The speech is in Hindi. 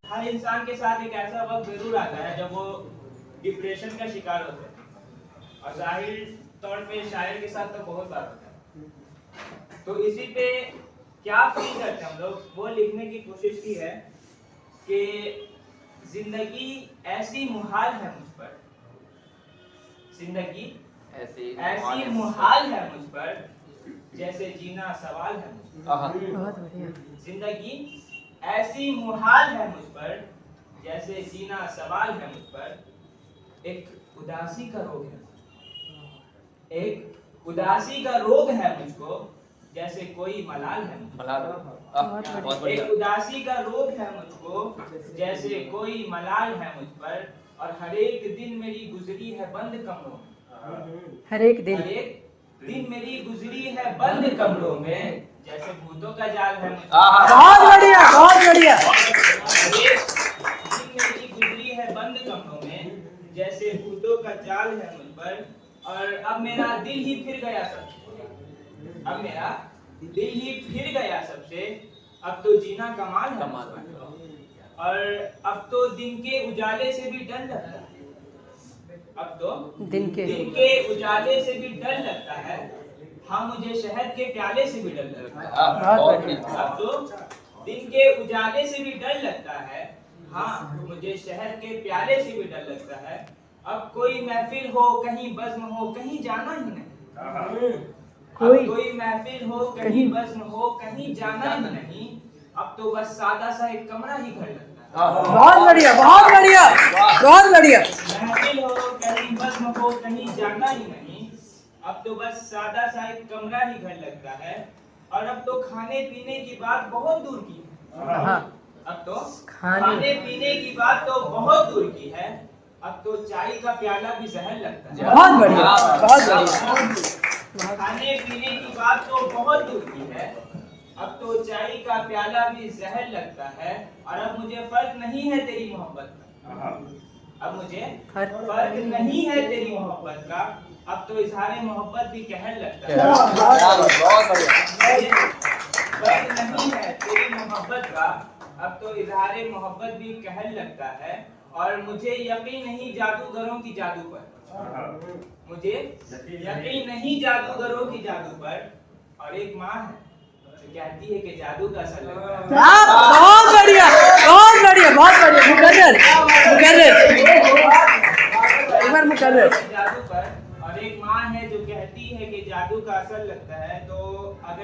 हर इंसान के साथ एक ऐसा वक्त जरूर आता है जब वो डिप्रेशन का शिकार होते हैं, और जाहिर तौर पे शायर के साथ तो बहुत बार होता है। तो इसी पे क्या फील करते हैं हम लोग, वो लिखने की कोशिश की है कि जिंदगी ऐसी मुहाल है मुझ पर, जिंदगी ऐसी मुहाल है मुझ पर, जैसे जीना सवाल है मुझ पर। जिंदगी ऐसी मुहाल है मुझ पर, जैसे जीना सवाल है मुझ पर। एक उदासी का रोग है, एक उदासी का रोग है मुझको, जैसे कोई मलाल है मुझ पर। एक उदासी का रोग है मुझको, जैसे कोई मलाल है मुझ पर। और हर एक दिन मेरी गुजरी है बंद कमरों में, हर एक दिन मेरी गुजरी है बंद कमरों में, जैसे भूतों का जाल है मुझ पर। बहुत बढ़िया, बहुत बढ़िया। दिन मेरी गुजरी है बंद कमरों में, जैसे भूतों का जाल है मुझ पर। और अब मेरा दिल ही फिर गया सबसे, अब मेरा दिल ही फिर गया सबसे। अब तो जीना कमाल है, और अब तो दिन के उजाले से भी डर लगता है। अब तो दिन के उजाले से भी डर लगता है। हाँ, मुझे शहद के प्याले से भी डर लगता है। अब तो दिन के उजाले से भी डर लगता है। हाँ, मुझे शहद के प्याले से भी डर लगता है। अब कोई महफिल हो, कहीं बज़्म हो, कहीं जाना ही नहीं। कोई महफिल हो, कहीं बज़्म हो, कहीं जाना ही नहीं। अब तो बस सादा सा एक कमरा ही घर लगता है। बहुत बढ़िया, बहुत बढ़िया, बहुत बढ़िया। महफिल हो, कहीं बज़्म हो, कहीं जाना ही नहीं। अब तो बस सादा सा एक कमरा ही घर लगता है। और अब तो खाने पीने की बात बहुत दूर की है। अब तो खाने पीने की बात तो बहुत दूर की है। अब तो चाय का प्याला भी जहर लगता है। बहुत बढ़िया, बहुत बढ़िया। खाने पीने की बात तो बहुत दूर की है। अब तो चाय का प्याला भी जहर लगता है। और अब मुझे फर्क नहीं है तेरी मोहब्बत का, अब मुझे फर्क नहीं है तेरी मोहब्बत का। अब तो इजहार मोहब्बत भी कहर लगता है। फर्क नहीं है तेरी मोहब्बत का, अब तो इजहार मोहब्बत भी कहर लगता है। और मुझे यकीन नहीं जादूगरों की जादू पर, मुझे यकीन नहीं जादूगरों की जादू पर। और एक माँ है जो कहती है कि जादू का असर लगता है। बहुत बढ़िया, बहुत बढ़िया, बहुत बढ़िया। मुकर्रर एक बार मुकर्रर। जादू पर। और एक माँ है जो कहती है कि जादू का असर लगता है। तो अगर